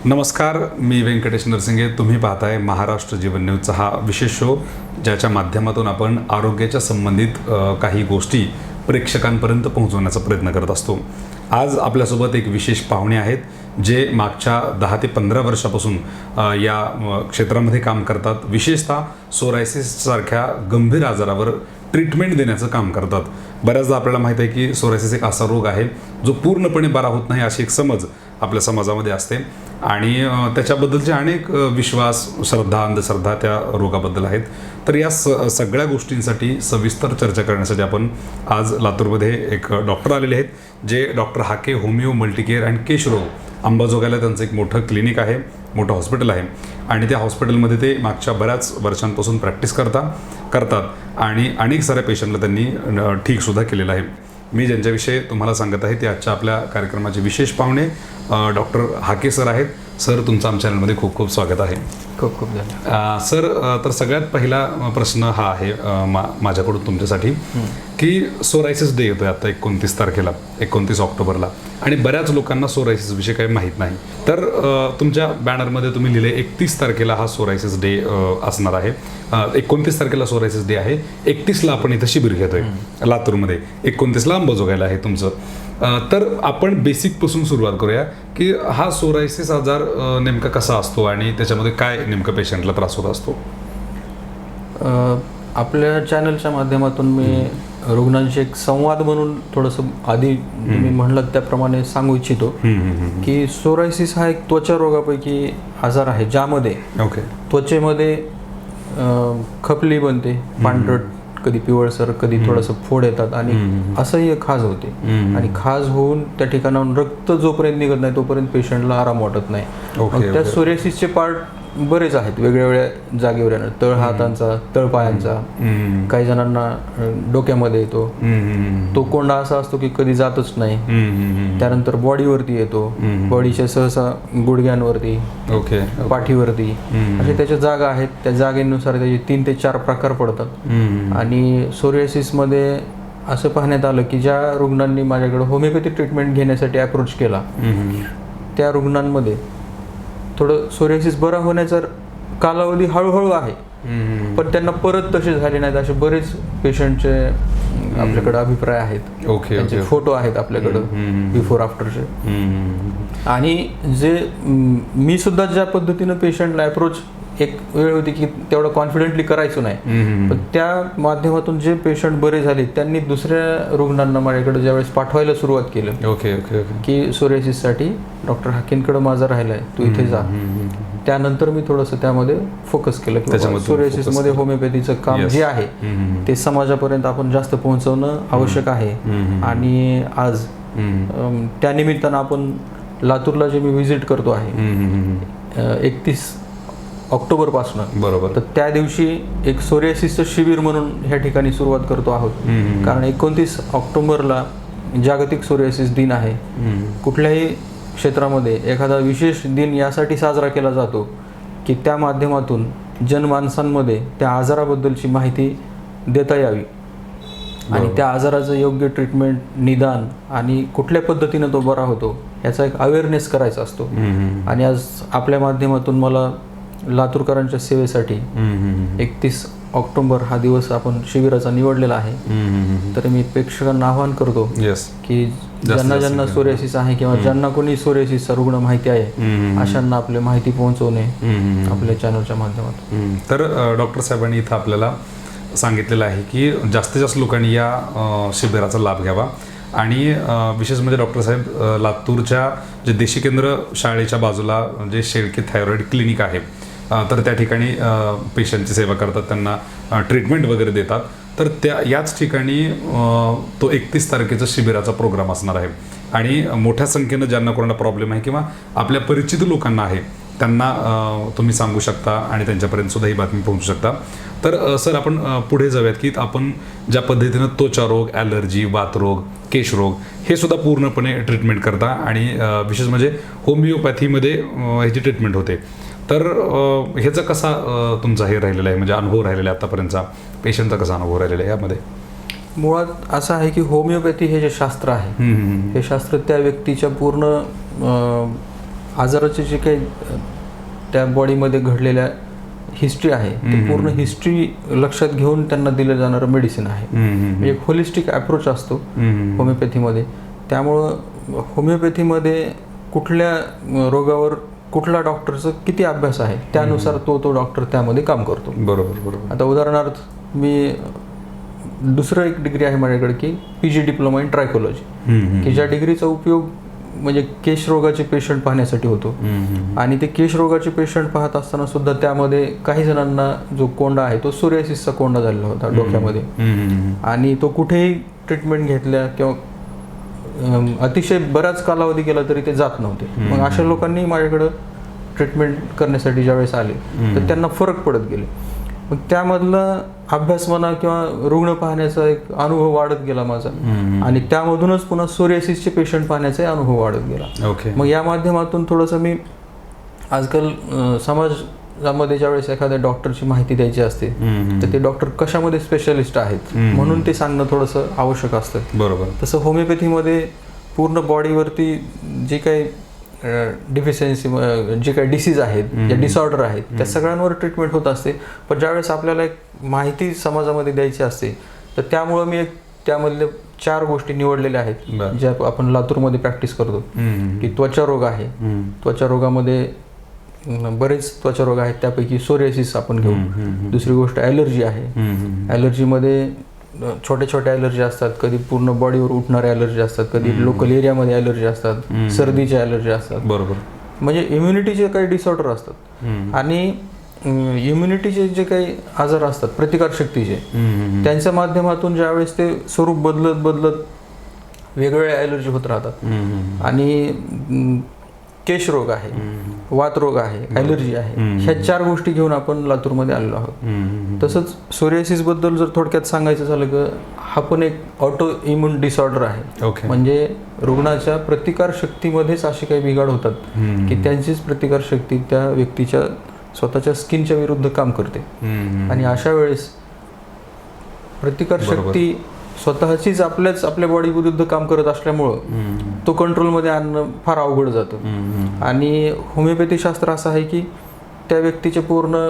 नमस्कार, मी व्यंकटेश नरसिंगे. तुम्ही पाहताय महाराष्ट्र जीवन न्यूजचा हा विशेष शो, ज्याच्या माध्यमातून आपण आरोग्याच्या संबंधित काही गोष्टी प्रेक्षकांपर्यंत पोहोचवण्याचा प्रयत्न करत असतो. आज आपल्यासोबत एक विशेष पाहुणे आहेत, जे मागच्या 10 ते 15 वर्षापासून या क्षेत्रामध्ये काम करतात. विशेषतः सोरायसिससारख्या गंभीर आजारावर ट्रीटमेंट देण्याचं काम करतात. बऱ्याचदा आपल्याला माहीत आहे की सोरायसिस एक असा रोग आहे जो पूर्णपणे बरा होत नाही, अशी एक समज आपल्या समाजामध्ये असते आणि त्याच्याबद्दलचे अनेक विश्वास, श्रद्धा, अंधश्रद्धा त्या रोगाबद्दल आहेत. तर या सगळ्या गोष्टींसाठी सविस्तर चर्चा करण्यासाठी आपण आज लातूरमध्ये एक डॉक्टर आलेले आहेत, जे डॉक्टर हाके होमिओ मल्टीकेअर अँड केशरोग अंबाजोगाईला त्यांचं एक मोठं क्लिनिक आहे, मोठं हॉस्पिटल आहे आणि त्या हॉस्पिटलमध्ये ते मागच्या बऱ्याच वर्षांपासून प्रॅक्टिस करतात आणि अनेक साऱ्या पेशंटला त्यांनी ठीकसुद्धा केलेलं आहे. मी ज्यांच्याविषयी तुम्हाला सांगत आहे ते आजच्या आपल्या कार्यक्रमाचे विशेष पाहुणे डॉक्टर हाके सर आहेत. सर, तुमचं आमच्या चॅनलमध्ये खूप खूप स्वागत आहे. खूप खूप धन्यवाद. सर, तर सगळ्यात पहिला प्रश्न हा आहे माझ्याकडून तुमच्यासाठी की सोरायसिस डे येतोय आता 29 तारखेला, 29 ऑक्टोबरला, आणि बऱ्याच लोकांना सोरायसिस विषयी काही माहीत नाही. तर तुमच्या बॅनरमध्ये तुम्ही लिहिले 31 तारखेला हा सोरायसिस डे असणार आहे. 29 तारखेला सोरायसिस डे आहे, 31ला आपण इथं शिबिर घेतोय लातूरमध्ये, 29ला अंबाजोगाईला आहे तुमचं. तर आपण बेसिकपासून सुरुवात करूया की हा सोरायसिस आजार नेमका कसा असतो आणि त्याच्यामध्ये काय नेमकं पेशंटला त्रास होत असतो. आपल्या चॅनलच्या माध्यमातून मी रुग्णांशी एक संवाद म्हणून थोडंसं आधी मी म्हणलं त्याप्रमाणे सांगू इच्छितो की सोरायसिस हा एक त्वचा रोगापैकी आजार आहे, ज्यामध्ये त्वचेमध्ये खपली बनते, पांढरट, कधी पिवळसर, कधी थोडंसं फोड येतात आणि असह्य खाज होते आणि खाज होऊन त्या ठिकाणाहून रक्त जोपर्यंत निघत नाही तोपर्यंत पेशंटला आराम वाटत नाही. त्या सोरायसिसचे पार्ट बरेच आहेत, वेगळ्या वेगळ्या जागेवर येणार. तळ हातांचा, तळपायांचा, काही जणांना डोक्यामध्ये येतो. तो कोंडा असा असतो की कधी जातच नाही. त्यानंतर बॉडीवरती येतो, बॉडीच्या सहसा गुडघ्यांवरती, पाठीवरती, असे त्याच्या जागा आहेत. त्या जागेनुसार त्याचे 3 ते 4 प्रकार पडतात. आणि सोरियासिसमध्ये असं पाहण्यात आलं की ज्या रुग्णांनी माझ्याकडे होमिओपॅथी ट्रीटमेंट घेण्यासाठी अप्रोच केला, त्या रुग्णांमध्ये थोडं सोरियासिस बरा होण्याचा कालावधी हळूहळू आहे, पण त्यांना परत तसे झाले नाहीत, असे बरेच पेशंटचे आपल्याकडे अभिप्राय आहेत. त्यांचे फोटो आहेत आपल्याकडं बिफोर आफ्टरचे. आणि जे मी सुद्धा ज्या पद्धतीनं पेशंटला अप्रोच एक वेळ होती की तेवढं कॉन्फिडेंटली करायचो नाही, पण त्या माध्यमातून जे पेशंट बरे झाले त्यांनी दुसऱ्या रुग्णांना माझ्याकडे ज्यावेळेस पाठवायला सुरुवात केलं की सोरियासिससाठी डॉक्टर हाकेंकडे माझा राहिलाय, तू इथे जा. त्यानंतर मी थोडंसं त्यामध्ये फोकस केलं की सोरियासिसमध्ये होमिओपॅथीचं काम जे आहे ते समाजापर्यंत आपण जास्त पोहोचवणं आवश्यक आहे. आणि आज त्या निमित्तानं आपण लातूरला जे मी व्हिजिट करतो आहे 31 ऑक्टोबर पासून, बरोबर, तर त्या दिवशी एक सोरियासिसचं शिबिर म्हणून ह्या ठिकाणी सुरुवात करतो आहोत. कारण 29 ऑक्टोबरला जागतिक सोरियासिस दिन आहे. कुठल्याही क्षेत्रामध्ये एखादा विशेष दिन यासाठी साजरा केला जातो की त्या माध्यमातून जनमानसांमध्ये त्या आजाराबद्दलची माहिती देता यावी आणि त्या आजाराचं योग्य ट्रीटमेंट, निदान आणि कुठल्या पद्धतीनं तो बरा होतो याचा एक अवेअरनेस करायचा असतो. आणि आज आपल्या माध्यमातून मला लातूरकरांच्या सेवेसाठी 31 ऑक्टोबर हा दिवस आपण शिबिराचा निवडलेला आहे. तर मी प्रेक्षकांना आवाहन करतो की ज्यांना सोरियासिस आहे किंवा ज्यांना कोणी सोरियासिसचा रुग्ण माहिती आहे अशांना आपली माहिती पोहोचवणे आपल्या चॅनलच्या माध्यमातून. तर डॉक्टर साहेबांनी इथं आपल्याला सांगितलेलं आहे की जास्तीत जास्त लोकांनी या शिबिराचा लाभ घ्यावा. आणि विशेष म्हणजे डॉक्टर साहेब लातूरच्या जे देशी केंद्र शाळेच्या बाजूला जे शेळके थायरॉइड क्लिनिक आहे, तर त्या ठिकाणी पेशंटची सेवा करतात, त्यांना ट्रीटमेंट वगैरे देतात. तर याच ठिकाणी तो 31 तारखेचा शिबिराचा प्रोग्राम असणार आहे. आणि मोठ्या संख्येनं ज्यांना कोणाला प्रॉब्लेम आहे किंवा आपल्या परिचित लोकांना आहे त्यांना तुम्ही सांगू शकता आणि त्यांच्यापर्यंत सुद्धा ही बातमी पोहोचू शकता. तर सर, आपण पुढे जाऊयात की आपण ज्या पद्धतीनं त्वचा रोग, ॲलर्जी, वातरोग, केशरोग हे सुद्धा पूर्णपणे ट्रीटमेंट करता आणि विशेष म्हणजे होमिओपॅथीमध्ये ह्याची ट्रीटमेंट होते. तर ह्याचा कसा तुमचा हे राहिलेला आहे, म्हणजे अनुभव राहिलेला आहे आतापर्यंतचा, पेशंटचा कसा अनुभव राहिलेला आहे यामध्ये? मुळात असं आहे की होमिओपॅथी हे जे शास्त्र आहे हे शास्त्र त्या व्यक्तीच्या पूर्ण आजाराचे जे काही त्या बॉडीमध्ये घडलेल्या हिस्ट्री आहे ते पूर्ण हिस्ट्री लक्षात घेऊन त्यांना दिलं जाणारं मेडिसिन आहे. एक होलिस्टिक अप्रोच असतो होमिओपॅथीमध्ये. त्यामुळं होमिओपॅथीमध्ये कुठल्या रोगावर कुठल्या डॉक्टरचं किती अभ्यास आहे त्यानुसार तो डॉक्टर त्यामध्ये काम करतो. बरोबर. आता उदाहरणार्थ मी दुसरं एक डिग्री आहे माझ्याकडे की PG डिप्लोमा इन ट्रायकोलॉजी, की ज्या डिग्रीचा उपयोग म्हणजे केश रोगाचे पेशंट पाहण्यासाठी होतो. आणि ते केश रोगाचे पेशंट पाहत असताना सुद्धा त्यामध्ये काही जणांना जो कोंडा आहे तो सोरियासिसचा कोंडा झालेला होता डोक्यामध्ये, आणि तो कुठेही ट्रीटमेंट घेतल्या किंवा अतिशय बराच कालावधी गेला तरी ते जात नव्हते. मग अशा लोकांनी माझ्याकडं ट्रीटमेंट करण्यासाठी ज्यावेळेस आले तर त्यांना फरक पडत गेले. मग त्यामधला अभ्यास म्हणा किंवा रुग्ण पाहण्याचा एक अनुभव वाढत गेला माझा, आणि त्यामधूनच पुन्हा सोरियासिसचे पेशंट पाहण्याचा अनुभव वाढत गेला. मग या माध्यमातून थोडंसं मी आजकाल समाजामध्ये ज्यावेळेस एखाद्या डॉक्टरची माहिती द्यायची असते तर ते डॉक्टर कशामध्ये स्पेशलिस्ट आहेत म्हणून ते सांगणं थोडंसं आवश्यक असतं. बरोबर. तसं होमिओपॅथीमध्ये पूर्ण बॉडीवरती जे काही डिफिशियन्सी जे काही डिसीज आहेत, जे डिसऑर्डर आहेत त्या सगळ्यांवर ट्रीटमेंट होत असते. पण ज्यावेळेस आपल्याला एक माहिती समाजामध्ये द्यायची असते तर त्यामुळं मी त्यामधले 4 गोष्टी निवडलेल्या आहेत ज्या आपण लातूरमध्ये प्रॅक्टिस करतो. की त्वचा रोग आहे, त्वचा रोगामध्ये बरेच त्वचा रोग आहेत, त्यापैकी सोरियासिस आपण घेऊ. दुसरी गोष्ट ॲलर्जी आहे. ॲलर्जीमध्ये छोटे छोटे ॲलर्जी असतात, कधी पूर्ण बॉडीवर उठणारे ॲलर्जी असतात, कधी लोकल एरियामध्ये ॲलर्जी असतात, सर्दीच्या ॲलर्जी असतात. बरोबर. म्हणजे इम्युनिटीचे काही डिसऑर्डर असतात, आणि इम्युनिटीचे जे काही आजार असतात प्रतिकारशक्तीचे त्यांच्या माध्यमातून ज्यावेळेस ते स्वरूप बदलत वेगवेगळ्या ॲलर्जी होत राहतात. आणि केश रोग आहे, वात रोग आहे, ॲलर्जी आहे, ह्या 4 गोष्टी घेऊन आपण लातूरमध्ये आलेलो आहोत. तसंच सोरियासिस बद्दल जर थोडक्यात सांगायचं झालं तर हा पण एक ऑटो इम्युन डिसऑर्डर आहे. म्हणजे रुग्णाच्या प्रतिकारशक्तीमध्येच असे काही बिघाड होतात की त्यांचीच प्रतिकारशक्ती त्या व्यक्तीच्या स्वतःच्या स्किनच्या विरुद्ध काम करते, आणि अशा वेळेस प्रतिकारशक्ती स्वतःचीच आपल्या बॉडी विरुद्ध काम करत असल्यामुळं तो कंट्रोलमध्ये आणणं फार अवघड जातं. आणि होमिओपॅथी शास्त्र असं आहे की त्या व्यक्तीचे पूर्ण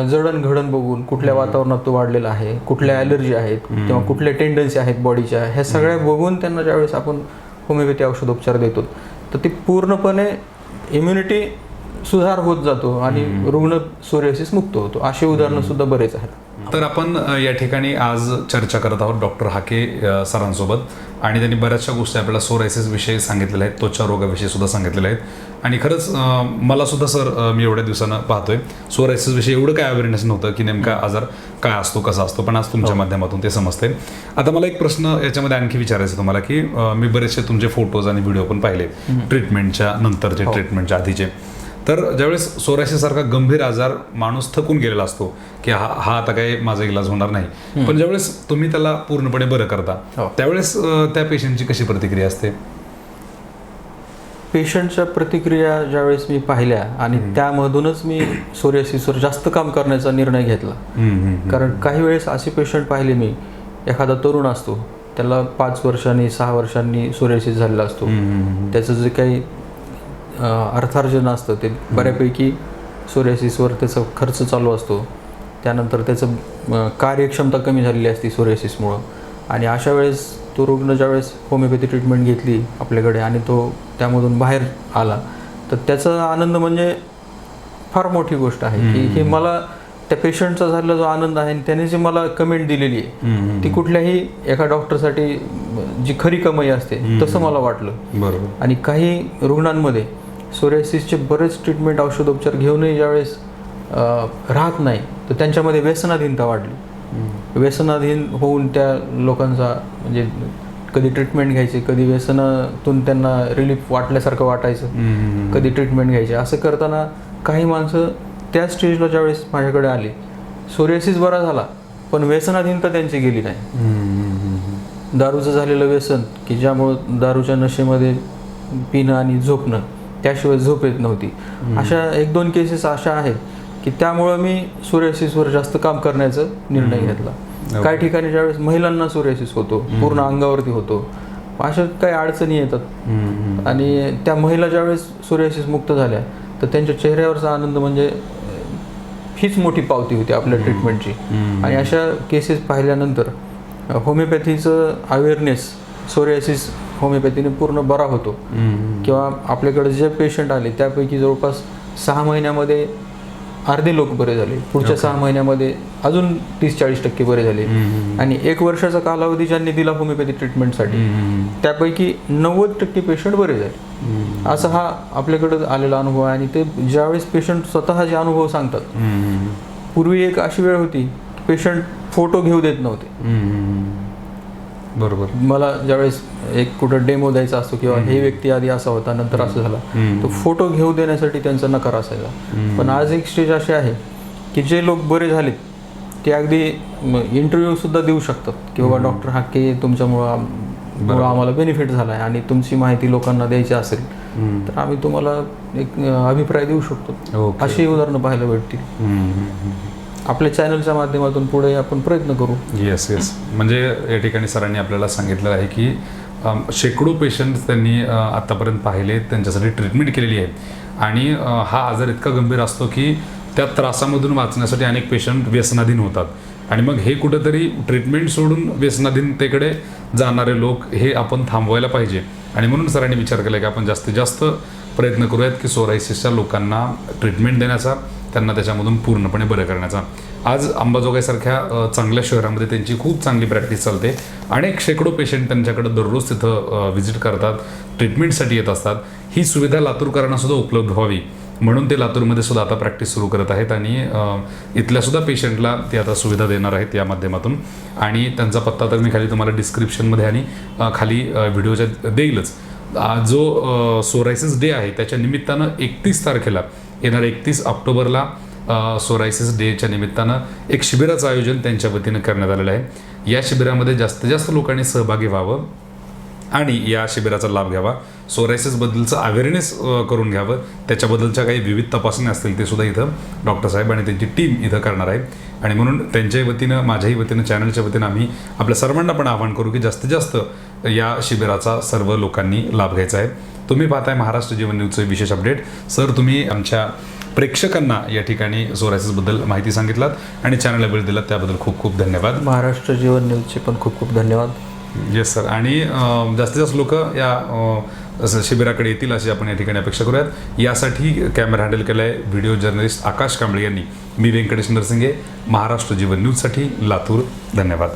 जडणघडण बघून कुठल्या वातावरणात तो वाढलेला आहे, कुठल्या ॲलर्जी आहेत किंवा कुठल्या टेंडन्सी आहेत बॉडीच्या, ह्या सगळ्या बघून त्यांना ज्यावेळेस आपण होमिओपॅथी औषधोपचार देतो तर ते पूर्णपणे इम्युनिटी सुधार होत जातो आणि रुग्ण सोरियासिस मुक्त होतो. अशी उदाहरणं सुद्धा बरेच आहेत. तर आपण या ठिकाणी आज चर्चा करत आहोत डॉक्टर हाके सरांसोबत, आणि त्यांनी बऱ्याचशा गोष्टी आपल्याला सोरायसिस विषयी सांगितलेल्या आहेत, त्वचा रोगाविषयी सुद्धा सांगितलेल्या आहेत. आणि खरंच मला सुद्धा सर, मी एवढ्या दिवसानं पाहतोय सोरायसिस विषयी एवढं काय अवेअरनेस नव्हतं की नेमका आजार काय असतो, कसा असतो, पण आज तुमच्या माध्यमातून ते समजते. आता मला एक प्रश्न याच्यामध्ये आणखी विचारायचा तुम्हाला की मी बरेचसे तुमचे फोटोज आणि व्हिडिओ पण पाहिले ट्रीटमेंटच्या नंतरचे, ट्रीटमेंटच्या आधीचे. तर ज्यावेळेस सोरायसिस सारखा गंभीर आजार माणूस थकून गेलेला असतो की हा आता काही माझा इलाज होणार नाही, पण ज्यावेळेस तुम्ही त्याला पूर्णपणे बरं करता त्यावेळेस त्या पेशंटची कशी प्रतिक्रिया असते? पेशंटच्या प्रतिक्रिया ज्यावेळेस मी पाहिल्या आणि त्यामधूनच मी सोरियासिसवर जास्त काम करण्याचा निर्णय घेतला. कारण काही वेळेस असे पेशंट पाहिले मी, एखादा तरुण असतो, त्याला 5 वर्षांनी 6 वर्षांनी सोरियासिस झालेला असतो, त्याचं जे काही अर्थार्जन असतं ते बऱ्यापैकी सोरियासिसवर त्याचा खर्च चालू असतो, त्यानंतर त्याचं कार्यक्षमता कमी झालेली असते सोरियासिसमुळं. आणि अशा वेळेस तो रुग्ण ज्यावेळेस होमिओपॅथी ट्रीटमेंट घेतली आपल्याकडे आणि तो त्यामधून बाहेर आला तर त्याचा आनंद म्हणजे फार मोठी गोष्ट आहे. की हे मला त्या पेशंटचा झालेला जो आनंद आहे त्याने जी मला कमेंट दिलेली आहे ती कुठल्याही एका डॉक्टरसाठी जी खरी कमाई असते तसं मला वाटलं. बरोबर. आणि काही रुग्णांमध्ये सोरियासिसचे बरेच ट्रीटमेंट औषधोपचार घेऊनही ज्यावेळेस राहत नाही तर त्यांच्यामध्ये व्यसनाधीनता वाढली. व्यसनाधीन होऊन त्या लोकांचा म्हणजे कधी ट्रीटमेंट घ्यायचे, कधी व्यसनातून त्यांना रिलीफ वाटल्यासारखं वाटायचं, कधी ट्रीटमेंट घ्यायचे. असं करताना काही माणसं त्या स्टेजला ज्यावेळेस माझ्याकडे आले, सोरियासिस बरा झाला पण व्यसनाधीनता त्यांची गेली नाही. दारूचं झालेलं व्यसन की ज्यामुळं दारूच्या नशेमध्ये पिणं आणि झोपणं, त्याशिवाय झोप येत नव्हती, अशा 1-2 केसेस अशा आहेत की त्यामुळं मी सोरियासिसवर जास्त काम करण्याचा निर्णय घेतला. काही ठिकाणी ज्यावेळेस महिलांना सोरियासिस होतो, पूर्ण अंगावरती होतो, अशा काही अडचणी येतात आणि त्या महिला ज्यावेळेस सोरियासिस मुक्त झाल्या तर त्यांच्या चेहऱ्यावरचा आनंद म्हणजे हीच मोठी पावती होती आपल्या ट्रीटमेंटची. आणि अशा केसेस पाहिल्यानंतर होमिओपॅथीचं अवेअरनेस सोरियासिस होमिओपॅथीने पूर्ण बरा होतो. किंवा आपल्याकडे जे पेशंट आले त्यापैकी जवळपास 6 महिन्यामध्ये अर्धे लोक बरे झाले, पुढच्या 6 महिन्यामध्ये अजून 30-40% बरे झाले. आणि 1 वर्षाचा कालावधी ज्यांनी दिला होमिओपॅथी ट्रीटमेंटसाठी त्यापैकी 90% पेशंट बरे झाले. असा हा आपल्याकडे आलेला अनुभव आहे. आणि ते ज्यावेळेस पेशंट स्वतः जे अनुभव सांगतात, पूर्वी एक अशी वेळ होती पेशंट फोटो घेऊ देत नव्हते. बरोबर. मला ज्यावेळेस एक कुठं डेमो द्यायचा असतो किंवा हे व्यक्ती आधी असा होता नंतर असं झाला, तो फोटो घेऊ देण्यासाठी त्यांचा नकार असायचा. पण आज एक स्टेज अशी आहे की जे लोक बरे झालेत ते अगदी इंटरव्ह्यू सुद्धा देऊ शकतात की बाबा डॉक्टर हाके तुमच्यामुळं आम्हाला बेनिफिट झाला आहे आणि तुमची माहिती लोकांना द्यायची असेल तर आम्ही तुम्हाला एक अभिप्राय देऊ शकतो. अशी उदाहरणं पाहायला भेटतील. आपल्या चॅनलच्या माध्यमातून पुढे आपण प्रयत्न करू. येस. म्हणजे या ठिकाणी सरांनी आपल्याला सांगितलं आहे की शेकडो पेशंट्स त्यांनी आत्तापर्यंत पाहिले, त्यांच्यासाठी ट्रीटमेंट केलेली आहे. आणि हा आजार इतका गंभीर असतो की त्या त्रासामधून वाचण्यासाठी अनेक पेशंट व्यसनाधीन होतात. आणि मग हे कुठंतरी ट्रीटमेंट सोडून व्यसनाधीनतेकडे जाणारे लोक हे आपण थांबवायला पाहिजे. आणि म्हणून सरांनी विचार केला की आपण जास्तीत जास्त प्रयत्न करूयात की सोरायसिसच्या लोकांना ट्रीटमेंट देण्याचा, त्यांना त्याच्यामधून पूर्णपणे बरं करण्याचा. आज अंबाजोगाईसारख्या चांगल्या शहरामध्ये त्यांची खूप चांगली प्रॅक्टिस चालते. अनेक शेकडो पेशंट त्यांच्याकडे दररोज तिथं व्हिजिट करतात, ट्रीटमेंटसाठी येत असतात. ही सुविधा लातूरकरांना सुद्धा उपलब्ध व्हावी म्हणून ते लातूरमध्ये सुद्धा आता प्रॅक्टिस सुरू करत आहेत. आणि इथल्या सुद्धा पेशंटला ते आता सुविधा देणार आहेत या माध्यमातून. आणि त्यांचा पत्ता तर मी खाली तुम्हाला डिस्क्रिप्शनमध्ये आणि खाली व्हिडिओच्या देईलच. जो सोरायसिस डे आहे त्याच्या निमित्तानं 31 तारखेला येणाऱ्या 31 ऑक्टोबरला सोरायसिस डेच्या निमित्तानं एक शिबिराचं आयोजन त्यांच्या वतीनं करण्यात आलेलं आहे. या शिबिरामध्ये जास्तीत जास्त लोकांनी सहभागी व्हावं आणि या शिबिराचा लाभ घ्यावा. सोरायसिसबद्दलचं अवेअरनेस करून घ्यावं. त्याच्याबद्दलच्या काही विविध तपासण्या असतील ते सुद्धा इथं डॉक्टर साहेब आणि त्यांची टीम इथं करणार आहे. आणि म्हणून त्यांच्याही वतीनं, माझ्याही वतीनं, चॅनलच्या वतीनं आम्ही आपल्या सर्वांना पण आवाहन करू की जास्तीत जास्त या शिबिराचा सर्व लोकांनी लाभ घ्यायचा आहे. तुम्ही पाहताय महाराष्ट्र जीवन न्यूजचं विशेष अपडेट. सर, तुम्ही आमच्या प्रेक्षकांना या ठिकाणी सोरायसिसबद्दल माहिती सांगितलात आणि चॅनलला वेळ दिलात त्याबद्दल खूप खूप धन्यवाद. महाराष्ट्र जीवन न्यूजचे पण खूप खूप धन्यवाद. Yes sir. आणि जास्तीत जास्त लोक या शिबिराकडे येतील अशी आपण या ठिकाणी अपेक्षा करूयात. यासाठी कॅमेरा हँडल केला आहे व्हिडिओ जर्नलिस्ट आकाश कांबळे यांनी. मी व्यंकटेश नरसिंगे, महाराष्ट्र जीवन न्यूजसाठी लातूर. धन्यवाद.